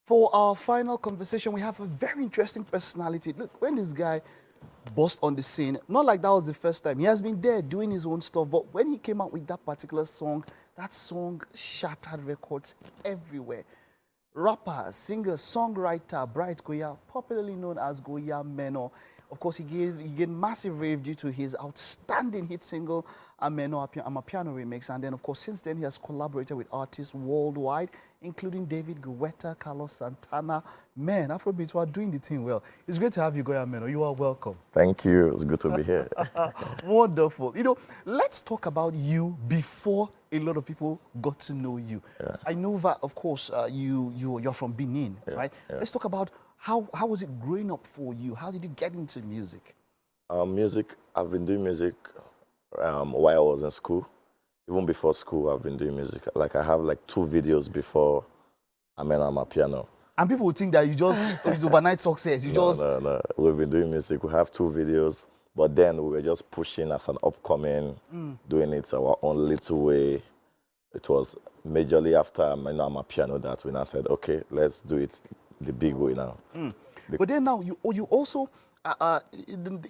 For our final conversation, we have a very interesting personality. Look, when this guy burst on the scene, not like that was the first time. He has been there doing his own stuff, but when he came out with that particular song, that song shattered records everywhere. Rapper, singer, songwriter, Bright Goya, popularly known as Goya Menor. Of course, he gained massive rave due to his outstanding hit single, Menor, Amapiano remix. And then, of course, since then, he has collaborated with artists worldwide, including David Guetta, Carlos Santana. Man, Afrobeats are doing the thing well. It's great to have you, Goya Menor. You are welcome. Thank you. It's good to be here. Wonderful. You know, let's talk about you before a lot of people got to know you. Yeah. I know that, of course, you're from Benin, right? Yeah. Let's talk about how was it growing up for you? How did you get into music? Music, I've been doing music while I was in school. Even before school, I've been doing music. Like, I have like 2 videos before Amapiano. And people would think that you just, it's overnight success. No. We've been doing music. We have 2 videos. But then we were just pushing as an upcoming, doing it our own little way. It was majorly after Amapiano that we now said, okay, let's do it the big way now. But then now you also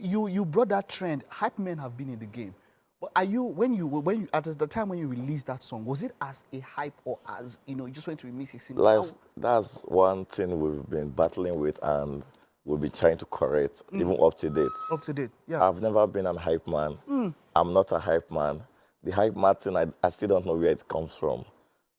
you brought that trend. Hype men have been in the game. But are you when you at the time when you released that song, was it as a hype or as you just went to remix it? That's one thing we've been battling with and we'll be trying to correct, even up to date. Up to date, yeah. I've never been a hype man. I'm not a hype man. The hype man thing, I still don't know where it comes from.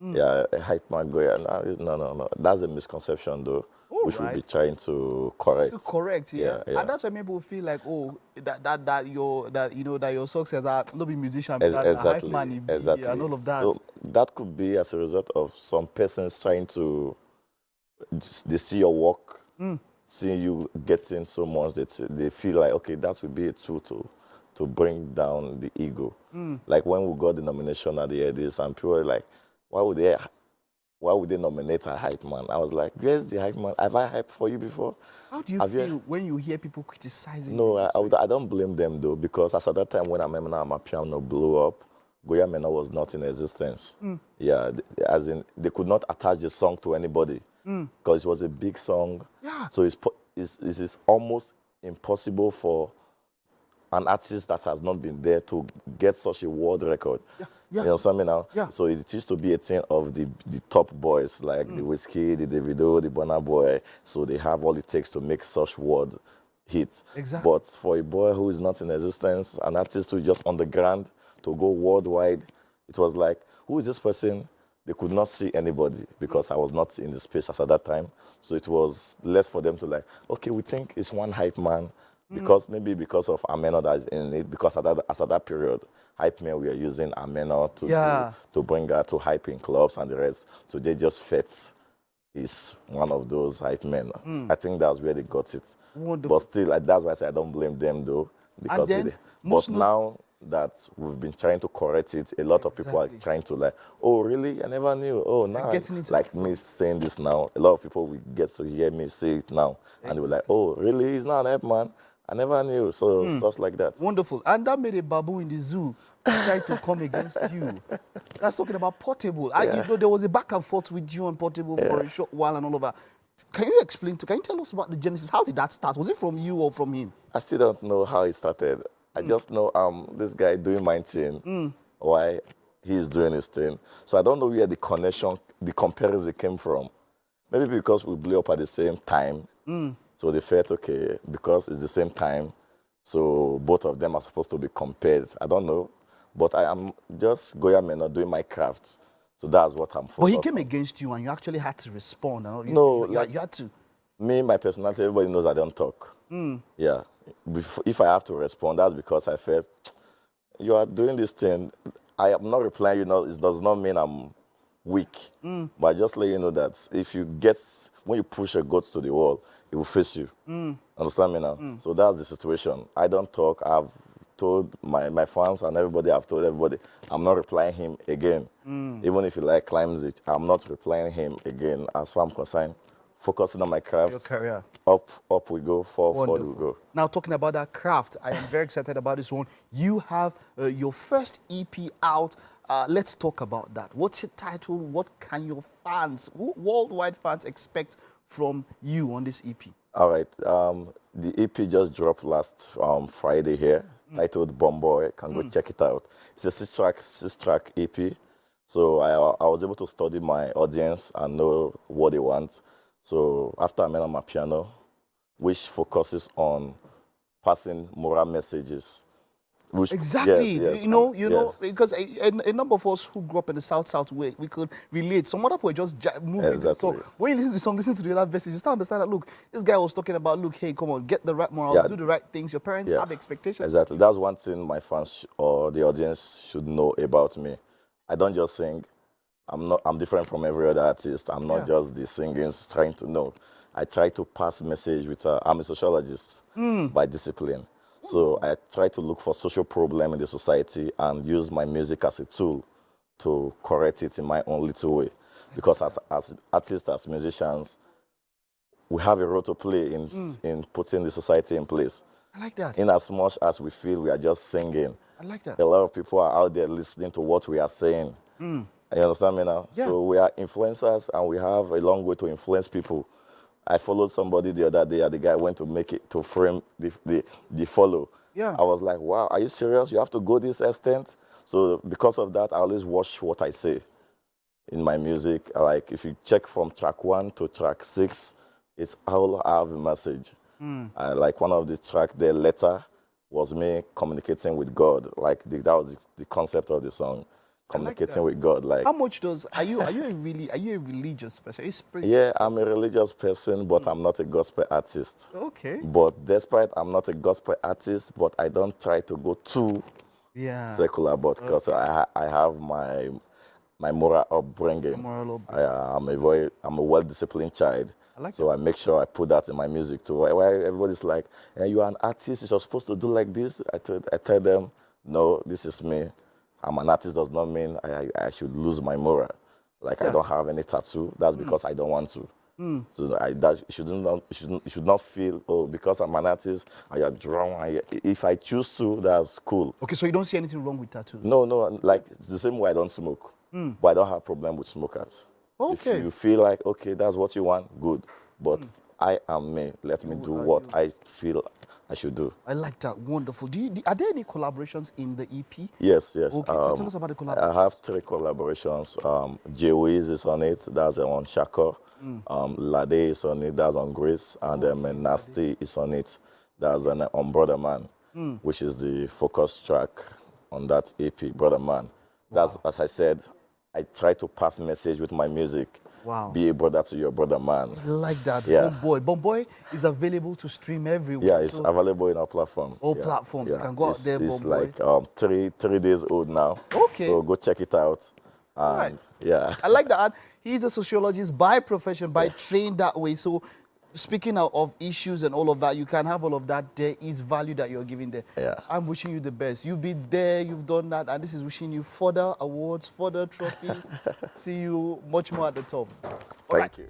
Yeah, a hype man going, no. That's a misconception, though, which we'll be trying to correct. To correct, yeah. Yeah. And that's why people feel like, oh, that your success are not be musician, Exactly. hype man, Exactly. and all of that. So that could be as a result of some persons trying to, they see your work, seeing you getting so much that they feel like, okay, that would be a tool to bring down the ego. Like when we got the nomination at the Eddies, and people were like, why would they nominate a hype man? I was like, where's the hype man? Have I hyped for you before? How do you feel when you hear people criticizing No, you? I don't blame them, though, because as at that time when Amapiano blew up, Goya Menor was not in existence. Yeah, as in, they could not attach the song to anybody because it was a big song. Yeah. So it is almost impossible for an artist that has not been there to get such a world record. Yeah. You understand me now? Yeah. So it used to be a thing of the top boys, like the Whiskey, the Davido, the Burna Boy. So they have all it takes to make such world hits. Exactly. But for a boy who is not in existence, an artist who is just on the ground, to go worldwide, it was like, who is this person? They could not see anybody because I was not in the space as at that time. So it was less for them to like, okay, we think it's one hype man, because maybe because of Menor that is in it, because at that period, hype men were using Menor to bring her to hype in clubs and the rest. So they just fit is one of those hype men. I think that's where they got it. Wonderful. But still, that's why I say I don't blame them though, because but now that we've been trying to correct it, a lot of people are trying to like, oh really? I never knew. Oh, now like me saying this now, a lot of people will get to hear me say it now, and they were like, oh really? He's not an hype man. I never knew, so stuff like that. Wonderful. And that made a babu in the zoo decide to come against you. That's talking about Portable. There was a back and forth with you and Portable for a short while and all of that. Can you tell us about the genesis? How did that start? Was it from you or from him? I still don't know how it started. I just know this guy doing my thing, why he's doing his thing. So I don't know where the connection, the comparison came from. Maybe because we blew up at the same time. So they felt, okay, because it's the same time, so both of them are supposed to be compared. I don't know, but I am just Goya Menor doing my craft. So that's what I'm focused on. But he came against you and you actually had to respond. You had to. Me, my personality, everybody knows I don't talk. Yeah. If I have to respond, that's because I felt, you are doing this thing. I am not replying, it does not mean I'm weak. But I just let you know that when you push a goat to the wall, it will face you. Understand me now? So that's the situation. I don't talk. I've told my fans and everybody, I've told everybody, I'm not replying him again. Even if he climbs it, I'm not replying him again. As far as I'm concerned, focusing on my craft. Your career. Up we go, forward we go. Now, talking about that craft, I am very excited about this one. You have your first EP out. let's talk about that. What's your title? What can your fans, worldwide fans, expect from you on this EP? All right. The EP just dropped last Friday here, titled Bomboy. Can go check it out. It's a six-track EP. So I was able to study my audience and know what they want. So after I made on my piano, which focuses on passing moral messages. Exactly. Yes, you know, because a number of us who grew up in the South way, we could relate. Some other people just move into the song. When you listen to the song, listen to the other verses, you start understand that, look, this guy was talking about, look, hey, come on, get the right morals, do the right things. Your parents have expectations. Exactly. That's one thing my fans or the audience should know about me. I don't just sing. I'm different from every other artist. I'm not just the singers trying to know. I try to pass message with, I'm a sociologist by discipline. So I try to look for social problem in the society and use my music as a tool to correct it in my own little way. Because as artists, as musicians, we have a role to play in putting the society in place. I like that. In as much as we feel we are just singing. I like that. A lot of people are out there listening to what we are saying. You understand me now? Yeah. So we are influencers and we have a long way to influence people. I followed somebody the other day and the guy went to make it to frame the follow. Yeah. I was like, wow, are you serious? You have to go this extent? So because of that, I always watch what I say in my music. Like if you check from track 1 to track 6, it's all I have a message. Like one of the track, the letter, was me communicating with God. Like that was the concept of the song. Communicating with God, like how much does are you a religious person? Are you spiritual? Yeah, I'm a religious person, but I'm not a gospel artist. Okay. But despite I'm not a gospel artist, but I don't try to go too secular, but because I have my moral upbringing. I'm a well-disciplined child. I make sure I put that in my music too. Why everybody's like, you are an artist, you're supposed to do like this. I tell them, no, this is me. I'm an artist does not mean I should lose my moral. Like I don't have any tattoo. That's because I don't want to. So you should not feel, oh, because I'm an artist, I am drawn. If I choose to, that's cool. Okay, so you don't see anything wrong with tattoos? No, like it's the same way I don't smoke, but I don't have problem with smokers. Okay. If you feel like, okay, that's what you want, good. But I am me. Let me do what I feel I should do. I like that. Wonderful. Are there any collaborations in the EP? Yes. Okay, tell us about the collaborations. I have 3 collaborations. J-Wiz is on it. That's on Shako. Lade is on it. That's on Grace. And then Nasty is on it. That's on Brother Man, which is the focus track on that EP, Brother Man. That's, as I said, I try to pass message with my music. Wow. Be a brother to your brother man. I like that. Yeah. Bomboy is available to stream everywhere. Yeah, it's available in our platform. All platforms. You can go out there, It's Bomboy. like 3 days old now. Okay. So go check it out. And yeah. I like that. He's a sociologist by profession, by trained that way. So speaking of issues and all of that, you can have all of that. There is value that you're giving there. Yeah. I'm wishing you the best. You've been there, you've done that, and this is wishing you further awards, further trophies. See you much more at the top. Thank you.